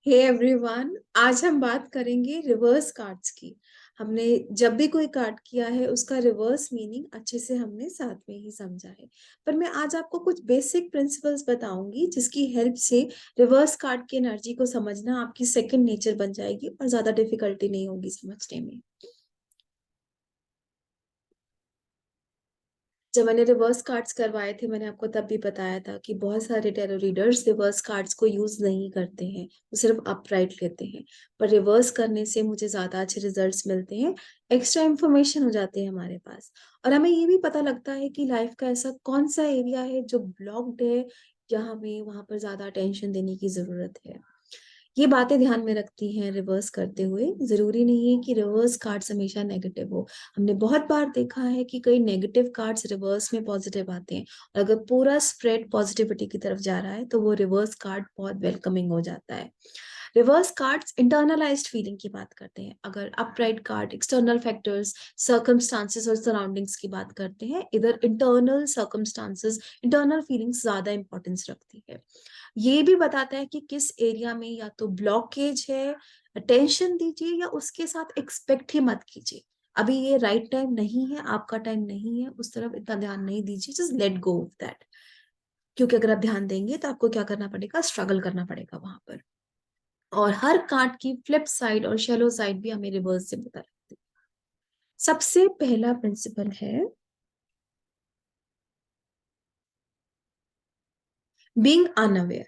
Hey everyone, आज हम बात करेंगे रिवर्स कार्ड्स की। हमने जब भी कोई कार्ड किया है उसका रिवर्स मीनिंग अच्छे से हमने साथ में ही समझा है। पर मैं आज आपको कुछ बेसिक प्रिंसिपल्स बताऊंगी जिसकी हेल्प से रिवर्स कार्ड की एनर्जी को समझना आपकी सेकंड नेचर बन जाएगी और ज्यादा डिफिकल्टी नहीं होगी समझने में। जब मैंने रिवर्स कार्ड्स करवाए थे मैंने आपको तब भी बताया था कि बहुत सारे टैरो रीडर्स रिवर्स कार्ड्स को यूज नहीं करते हैं, वो सिर्फ अपराइट लेते हैं। पर रिवर्स करने से मुझे ज्यादा अच्छे रिजल्ट्स मिलते हैं, एक्स्ट्रा इन्फॉर्मेशन हो जाती है हमारे पास। और हमें ये भी पता लगता है कि लाइफ का ऐसा कौन सा एरिया है जो ब्लॉक्ड है या हमें वहां पर ज्यादा अटेंशन देने की जरूरत है। ये बातें ध्यान में रखती हैं रिवर्स करते हुए। जरूरी नहीं है कि रिवर्स कार्ड्स हमेशा नेगेटिव हो। हमने बहुत बार देखा है कि कई नेगेटिव कार्ड्स रिवर्स में पॉजिटिव आते हैं, और अगर पूरा स्प्रेड पॉजिटिविटी की तरफ जा रहा है तो वो रिवर्स कार्ड बहुत वेलकमिंग हो जाता है। रिवर्स कार्ड्स इंटरनलाइज्ड फीलिंग की बात करते हैं, अगर upright card external factors, circumstances और सराउंडिंग्स की बात करते हैं। इधर इंटरनल सर्कमस्टांसेस, इंटरनल फीलिंग्स ज्यादा इंपॉर्टेंस रखती है। ये भी बताता है कि किस एरिया में या तो ब्लॉकेज है, अटेंशन दीजिए या उसके साथ एक्सपेक्ट ही मत कीजिए। अभी ये राइट टाइम नहीं है, आपका टाइम नहीं है, उस तरफ इतना ध्यान नहीं दीजिए, just let go of that. क्योंकि अगर आप ध्यान देंगे तो आपको क्या करना पड़ेगा, स्ट्रगल करना पड़ेगा वहां पर। और हर कार्ड की फ्लिप साइड और शेलो साइड भी हमें रिवर्स से बता रहे हैं। सबसे पहला प्रिंसिपल है बीइंग अनअवेयर।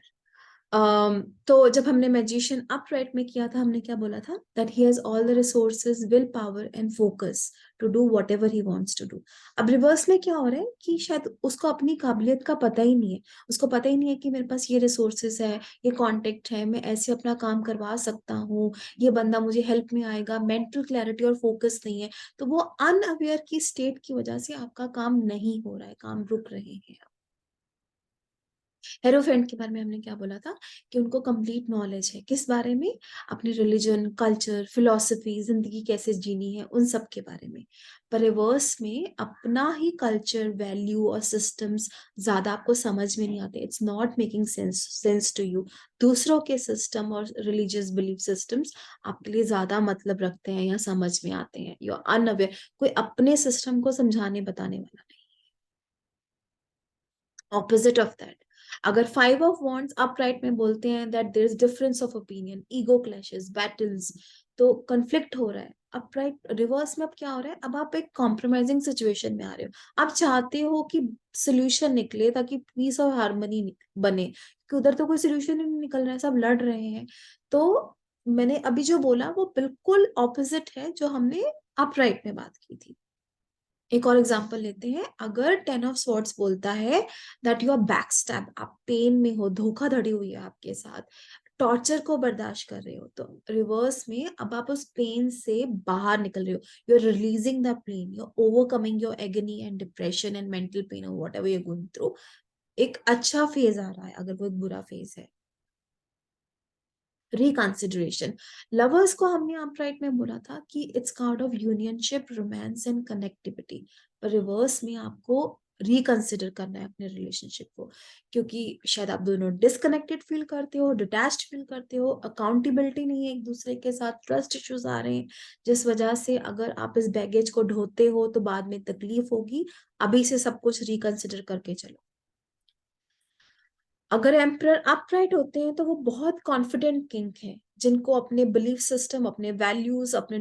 तो जब हमने मैजिशियन अपराइट में किया था हमने क्या बोला था, that he has all the resources, will power and focus to do whatever he wants to do. अब रिवर्स में क्या हो रहा है कि शायद उसको अपनी काबिलियत का पता ही नहीं है। उसको पता ही नहीं है कि मेरे पास ये रिसोर्सेज है, ये कॉन्टेक्ट है, मैं ऐसे अपना काम करवा सकता हूँ, ये बंदा मुझे हेल्प में आएगा। मेंटल क्लैरिटी और फोकस नहीं है, तो वो अनअवेयर की स्टेट की वजह से आपका काम नहीं हो रहा है, काम रुक रहे हैं। हेरोफेंट के बारे में हमने क्या बोला था कि उनको कंप्लीट नॉलेज है किस बारे में, अपने रिलीजन, कल्चर, फिलोसफी, जिंदगी कैसे जीनी है, उन सब के बारे में। पर रिवर्स में अपना ही कल्चर, वैल्यू और सिस्टम्स ज्यादा आपको समझ में नहीं आते। It's not making sense to you. दूसरों के सिस्टम और रिलीजियस बिलीफ सिस्टम्स आपके लिए ज्यादा मतलब रखते हैं या समझ में आते हैं। यू आर अनअवेयर, कोई अपने सिस्टम को समझाने बताने वाला नहीं। ऑपोजिट ऑफ दैट, अगर फाइव ऑफ वॉन्ड्स अपराइट में बोलते हैं that there is difference of opinion, ego clashes, battles, तो कन्फ्लिक्ट हो रहा है। अपराइट रिवर्स में अब क्या हो रहा है, अब आप एक कॉम्प्रोमाइजिंग सिचुएशन में आ रहे हो। आप चाहते हो कि सोल्यूशन निकले ताकि पीस और हार्मनी बने, कि उधर तो कोई सोल्यूशन ही नहीं निकल रहा है, सब लड़ रहे हैं। तो मैंने अभी जो बोला वो बिल्कुल ऑपोजिट है जो हमने अपराइट में बात की थी। एक और एग्जांपल लेते हैं, अगर टेन ऑफ स्वॉर्ड्स बोलता है that you are back stab, आप पेन में हो, धोखाधड़ी हुई है आपके साथ, टॉर्चर को बर्दाश्त कर रहे हो, तो रिवर्स में अब आप उस पेन से बाहर निकल रहे हो। You are releasing the pain, you are overcoming your agony and depression and mental pain और whatever you are going through. एक अच्छा फेज आ रहा है अगर वो एक बुरा फेज है। रिकंसिडरेशन, लवर्स को हमने अपराइट में बोला था कि it's kind of unionship, romance and connectivity. पर रिवर्स में आपको रिकंसिडर करना है अपने रिलेशनशिप को, क्योंकि शायद आप दोनों डिस्कनेक्टेड फील करते हो, डिटैच्ड फील करते हो, अकाउंटेबिलिटी नहीं है एक दूसरे के साथ, ट्रस्ट इश्यूज आ रहे हैं, जिस वजह से अगर आप इस बैगेज को ढोते हो तो बाद में तकलीफ होगी। अभी से सब कुछ रिकंसिडर करके चलो। अगर एम्परर अपराइट होते हैं तो वो बहुत कॉन्फिडेंट किंग है, जिनको अपने बिलीफ सिस्टम, अपने वैल्यूज, अपने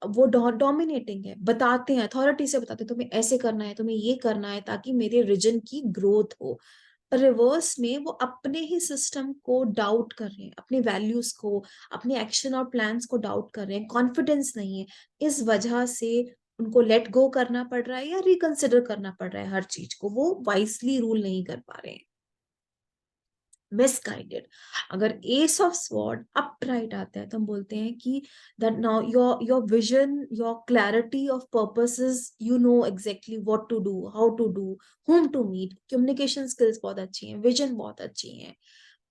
वो डोमिनेटिंग है, बताते हैं, अथॉरिटी से बताते हैं तुम्हें ऐसे करना है, तुम्हें ये करना है ताकि मेरे रीजन की ग्रोथ हो। रिवर्स में वो अपने ही सिस्टम को डाउट कर रहे हैं, अपने वैल्यूज को, अपने एक्शन और प्लान्स को डाउट कर रहे हैं, कॉन्फिडेंस नहीं है। इस वजह से उनको लेट गो करना पड़ रहा है या रिकंसिडर करना पड़ रहा है, हर चीज को वो वाइसली रूल नहीं कर पा रहे हैं। मिसगाइडेड, अगर एस ऑफ स्वॉर्ड अपराइट आता है तो हम बोलते हैं कि that now your vision, your clarity of purposes, you know exactly what to do, how to do, whom to meet, communication skills बहुत अच्छी हैं, विजन बहुत अच्छी है।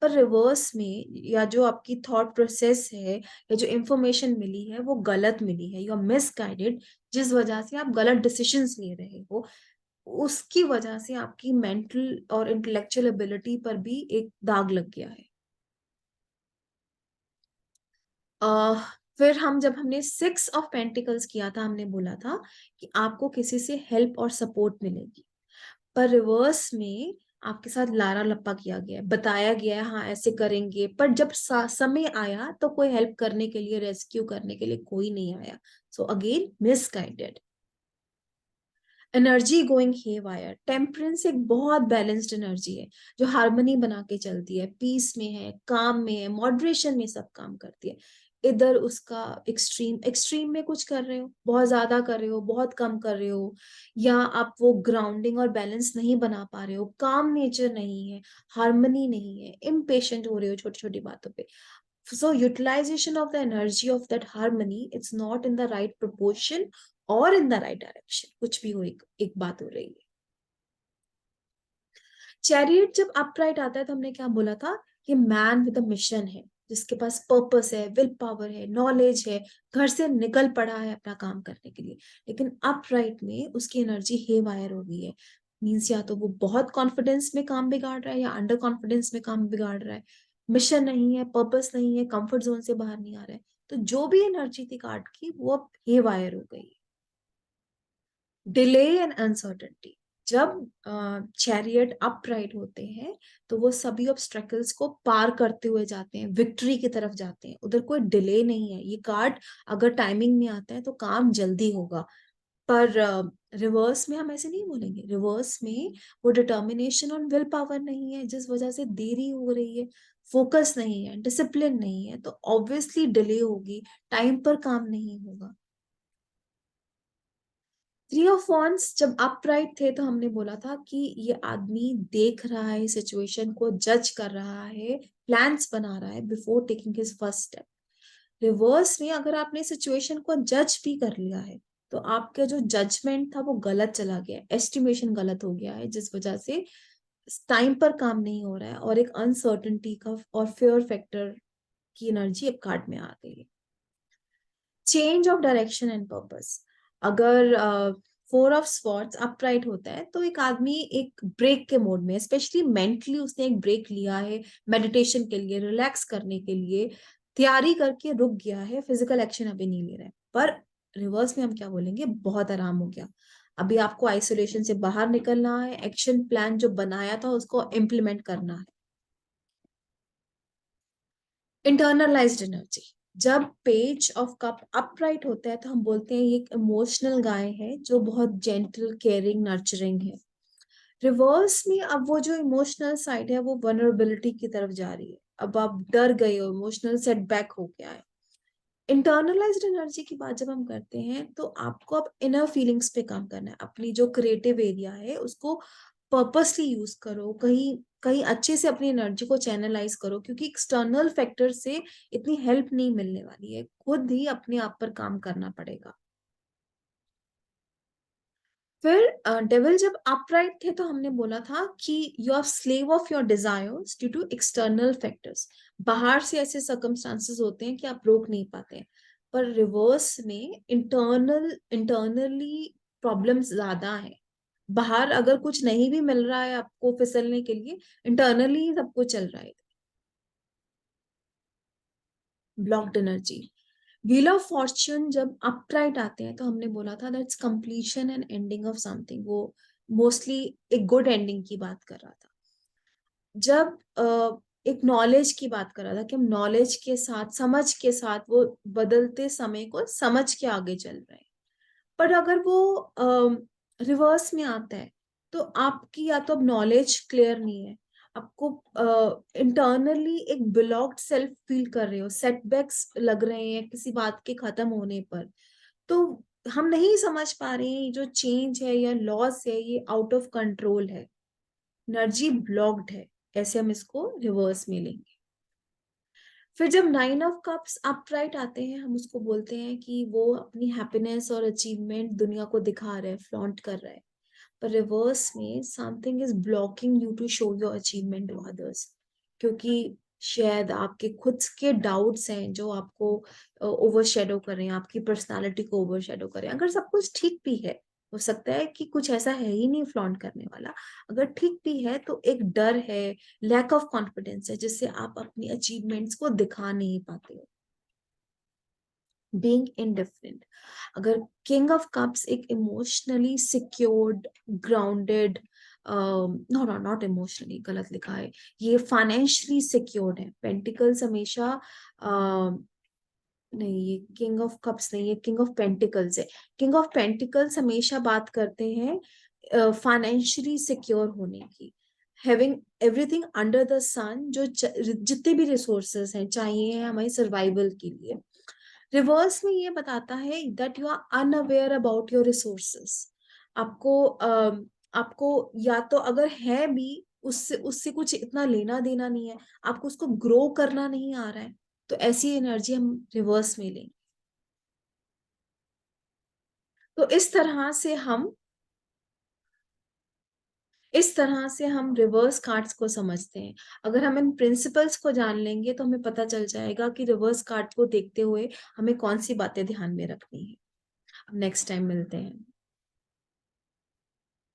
पर रिवर्स में या जो आपकी थॉट प्रोसेस है या जो इंफॉर्मेशन मिली है वो गलत मिली है, यू आर मिसगाइडेड, जिस वजह से आप गलत डिसीजंस ले रहे हो। उसकी वजह से आपकी मेंटल और इंटेलेक्चुअल एबिलिटी पर भी एक दाग लग गया है। अ, फिर जब हमने 6 ऑफ पेंटिकल्स किया था, हमने बोला था कि आपको किसी से हेल्प और सपोर्ट मिलेगी। पर रिवर्स में आपके साथ लारा लप्पा किया गया है, बताया गया है हाँ ऐसे करेंगे, पर जब समय आया तो कोई हेल्प करने के लिए, रेस्क्यू करने के लिए कोई नहीं आया। So again misguided. Energy going haywire. Temperance एक बहुत बैलेंस्ड एनर्जी है जो हार्मनी बना के चलती है, पीस में है, काम में है, मॉडरेशन में सब काम करती है। इधर उसका एक्सट्रीम, एक्सट्रीम में कुछ कर रहे हो, बहुत ज्यादा कर रहे हो, बहुत कम कर रहे हो, या आप वो ग्राउंडिंग और बैलेंस नहीं बना पा रहे हो, काम नेचर नहीं है, हार्मनी नहीं है, इम्पेशेंट हो रहे हो छोटी छोटी बातों पे। So utilization of the energy of that harmony, it's not in the right proportion or in the right direction. कुछ भी हो, एक बात हो रही है। चैरियट जब अपराइट आता है तो हमने क्या बोला था कि मैन विद अ मिशन है, जिसके पास पर्पस है, विल पावर है, नॉलेज है, घर से निकल पड़ा है अपना काम करने के लिए। लेकिन अपराइट में उसकी एनर्जी हे वायर हो गई है। मीन्स या तो वो बहुत कॉन्फिडेंस में काम बिगाड़ रहा है या अंडर कॉन्फिडेंस में काम बिगाड़ रहा है। मिशन नहीं है, पर्पस नहीं है, कंफर्ट जोन से बाहर नहीं आ रहा है। तो जो भी एनर्जी थी कार्ड की वो अब हे वायर हो गई। Delay and uncertainty. जब चैरियट अपराइट होते हैं तो वो सभी ऑब्स्ट्रकल्स को पार करते हुए जाते हैं, विक्ट्री की तरफ जाते हैं। उधर कोई डिले नहीं है। ये कार्ड अगर टाइमिंग में आता है तो काम जल्दी होगा। पर रिवर्स में हम ऐसे नहीं बोलेंगे। रिवर्स में वो डिटर्मिनेशन और विल पावर नहीं है, जिस वजह से देरी हो रही है, फोकस नहीं है, डिसिप्लिन नहीं है, तो ऑब्वियसली डिले होगी, टाइम पर काम नहीं होगा। थ्री ऑफ वॉन्ड्स जब अपराइट थे तो हमने बोला था कि ये आदमी देख रहा है सिचुएशन को, जज कर रहा है, प्लान्स बना रहा है before taking his first step. Reverse में अगर आपने सिचुएशन को जज भी कर लिया है तो आपका जो जजमेंट था वो गलत चला गया, एस्टिमेशन गलत हो गया है, जिस वजह से टाइम पर काम नहीं हो रहा है और एक अनसर्टेनिटी का और फेयर फैक्टर की एनर्जी अब कार्ड में आ गई है। Change of direction and purpose. अगर फोर ऑफ स्वॉर्ड्स अपराइट होता है तो एक आदमी एक ब्रेक के मोड में, स्पेशली मेंटली उसने एक ब्रेक लिया है, मेडिटेशन के लिए, रिलैक्स करने के लिए तैयारी करके रुक गया है, फिजिकल एक्शन अभी नहीं ले रहा है। पर रिवर्स में हम क्या बोलेंगे, बहुत आराम हो गया, अभी आपको आइसोलेशन से बाहर निकलना है, एक्शन प्लान जो बनाया था उसको इम्प्लीमेंट करना है। Internalised energy. जब पेज ऑफ कप अपराइट होता है तो हम बोलते हैं ये एक इमोशनल गाय है जो बहुत जेंटल, केयरिंग, नर्चरिंग है। रिवर्स में अब वो जो इमोशनल साइड है वो वनरेबिलिटी की तरफ जा रही है। अब आप डर गए हो, इमोशनल सेटबैक हो गया है। इंटरनलाइज्ड एनर्जी की बात जब हम करते हैं तो आपको अब इनर फीलिंग्स पे काम करना है, अपनी जो क्रिएटिव एरिया है उसको पर्पसली यूज करो, कहीं कहीं अच्छे से अपनी एनर्जी को चैनलाइज करो, क्योंकि एक्सटर्नल फैक्टर से इतनी हेल्प नहीं मिलने वाली है, खुद ही अपने आप पर काम करना पड़ेगा। फिर डेविल जब अपराइट थे तो हमने बोला था कि you are slave of your desires due to external factors. बाहर से ऐसे सर्कमस्टांसेस होते हैं कि आप रोक नहीं पाते हैं। पर रिवर्स में इंटरनली प्रॉब्लम्स ज्यादा है। बाहर अगर कुछ नहीं भी मिल रहा है आपको फिसलने के लिए, इंटरनली ही सब कुछ चल रहा है। Blocked energy. Wheel of Fortune जब अपराइट आते हैं तो हमने बोला था that's completion and ending of something. वो मोस्टली एक गुड एंडिंग की बात कर रहा था। जब एक नॉलेज की बात कर रहा था कि हम नॉलेज के साथ, समझ के साथ वो बदलते समय को समझ के आगे चल रहे हैं। पर अगर वो रिवर्स में आता है तो आपकी या तो अब नॉलेज क्लियर नहीं है, आपको इंटरनली एक ब्लॉक्ड सेल्फ फील कर रहे हो, सेटबैक्स लग रहे हैं किसी बात के खत्म होने पर, तो हम नहीं समझ पा रहे हैं ये जो चेंज है या लॉस है ये आउट ऑफ कंट्रोल है, एनर्जी ब्लॉक्ड है, ऐसे हम इसको रिवर्स में लेंगे। फिर जब नाइन ऑफ कप्स अपराइट आते हैं हम उसको बोलते हैं कि वो अपनी हैप्पीनेस और अचीवमेंट दुनिया को दिखा रहा है, फ्लॉन्ट कर रहा है। पर रिवर्स में something is blocking you to show your achievement to others, क्योंकि शायद आपके खुद के डाउट्स हैं जो आपको ओवरशैडो कर रहे हैं, आपकी पर्सनालिटी को ओवरशैडो कर रहे हैं। अगर सब कुछ ठीक भी है, हो सकता है कि कुछ ऐसा है ही नहीं फ्लॉन्ट करने वाला, अगर ठीक भी है तो एक डर है, लैक ऑफ कॉन्फिडेंस है, जिससे आप अपनी अचीवमेंट्स को दिखा नहीं पाते हो। Being indifferent. अगर किंग ऑफ कप्स एक emotionally secured, grounded, no no not emotionally, गलत लिखा है, ये फाइनेंशियली सिक्योर्ड है। पेंटिकल्स हमेशा नहीं, ये किंग ऑफ कप्स नहीं, ये किंग ऑफ पेंटिकल्स है। किंग ऑफ पेंटिकल्स हमेशा बात करते हैं फाइनेंशियली सिक्योर होने की, हैविंग एवरीथिंग अंडर द सन, जो जितने भी रिसोर्सेस हैं चाहिए हमारी सर्वाइवल के लिए। रिवर्स में ये बताता है that you are unaware about your resources. आपको आपको या तो अगर है भी, उससे उससे कुछ इतना लेना देना नहीं है, आपको उसको ग्रो करना नहीं आ रहा है, तो ऐसी एनर्जी हम रिवर्स में लेंगे। तो इस तरह से हम रिवर्स कार्ड्स को समझते हैं। अगर हम इन प्रिंसिपल्स को जान लेंगे तो हमें पता चल जाएगा कि रिवर्स कार्ड को देखते हुए हमें कौन सी बातें ध्यान में रखनी है। अब नेक्स्ट टाइम मिलते हैं।